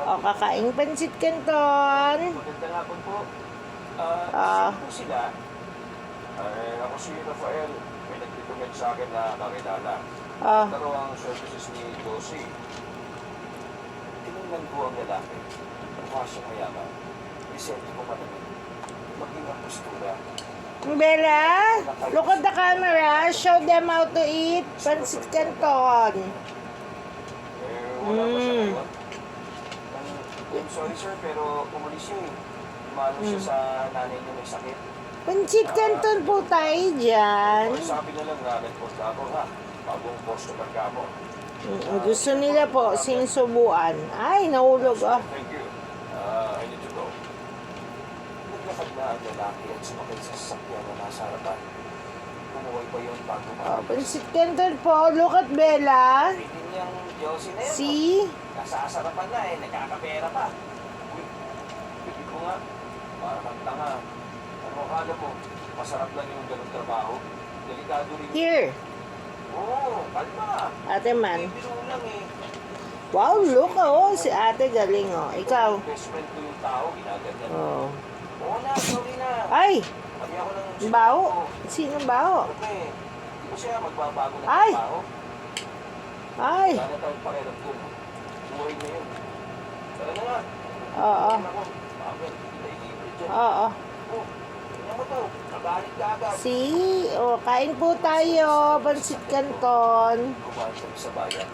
O, kakain pansit canton. Maganda nga po. Sino po sila? Ako si Rafael. May nag-recommend sa akin na kakilala. Pero ang services ni Josie. Tinignan po ang lalaki. Mukha siyang mayaman. Isente ko malamig. Maging ang postura. Bella, look at the camera. Show them how to eat pansit canton. Wala pa siya ngayon. I'm sorry sir, pero umalis siya eh. Umalo siya sa nanay niya may sakit. Pansit canton po tayo dyan. Sabi na lang na nag-post ako ha. Bagong customer ka mo. Gusto nila po, sinusubuan. Ay, nahulog ah. Thank you. I need to go. Naglakad na ang lalaki at sumakay sa sasakyan na nasa harapan. Umuwi pa yun bago Pansit canton po. Look at Bella. Pitin niyang Josie na yun. See? Nasa sarapan na eh. Nagkakapera pa. Uy, pitin ko nga. Para kang tanga. Ano akala mo? Masarap lang yung ganung trabaho. Delikado rin. Here. Oo, kalma. Ate man. Biro lang eh. Wow, look oh. Si ate galing oh. Ikaw. Best friend ko yung tao, ginaganyan. Oh. Oo na, sorry na. Ay! Kami ako ng Baho. Sino baho? Okay. Di ba siya magbabago ng Ay! trabaho? Ay! Sana tayong pakiram ko. Buhay na yun. Tara na nga. Oo. Ako, bakit? Hindi tayo libre dyan. Oo. Oh, tingnan mo to. Nagalit ka agad. See? Oh, kain po tayo. Pansit canton. Kumain kami sa bayan.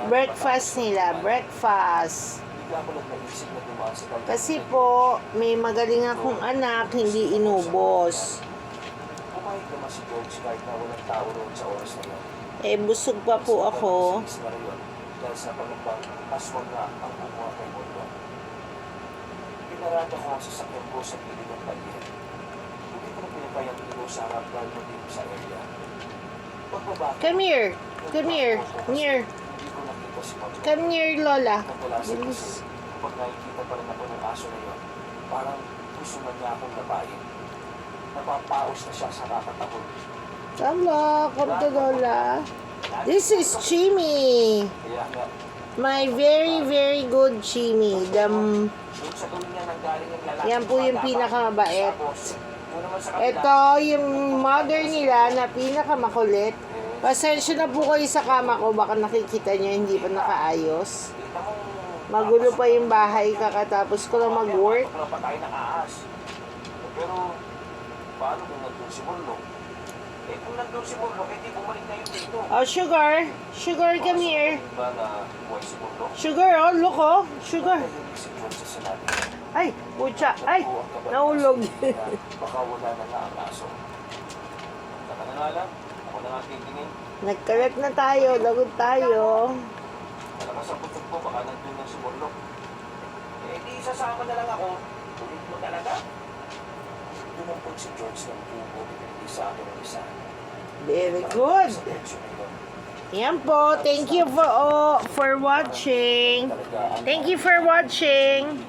Breakfast nila. Breakfast. Bigla ko lang naisip na dumaan sa kalye. Kasi po, may magaling akong anak, hindi inubos. Kumain naman si George kahit na walang tao roon sa oras na yun. Eh, busog pa po ako. Dahil sa pagkabang, aswang na ang kumuha kay Mondo. Pinarada ko ang sasakyan ko sa gilid ng kalye. Hindi ko na pinapayang ilo sa harap dahil matipid sa area. Pagbabaki, Come here. Come here. Near. hindi ko nakita si Mondo. Come near, Lola. Nagdala sa Bilis. kasi, kapag nakikita pa rin ako ng aso na yun, parang gusto na niya akong labayin. Napapaos na siya sa kakatahol. Hello, come to Lola. This is Chimmy. Kaya nga, My very, very good Chimmy. doon sa tuwing niya nanggaling yung lalaki. Yan po yung pinakamabait. Tapos, doon naman sa kabila, Ito, yung mother nila na pinakamakulit. Pasensya na po kayo sa kama ko. Baka nakikita nyo, hindi pa nakaayos. kita mong Magulo pa yung bahay. Kakatapos ko lang mag-work. Wala pa tayo nakaas. Pero, paano kung nandun si Morlo? Eh, kung nandun si Morlo, eh di bumalik na yun dito. Oh, Sugar. Sugar, come here. Ba na buhay si Morlo? Sugar, oh, look, oh. Sugar. Hindi si George sa sinabi. Ay, pucha. Ay, nahulog. Baka wala na nga ang aso. Saka na nga lang, ako na nga titingin. Nagkalat na tayo. Lagod tayo. Malakas ang putok ko, baka nandun na si Morlo. Eh, di sasama na lang ako. Ulit mo talaga. Dumampot si George ng bubo, pinili sa akin ang isa. Very good. Sa tension na yun. Yan po. Thank you for watching. Talaga ang Thank you for watching.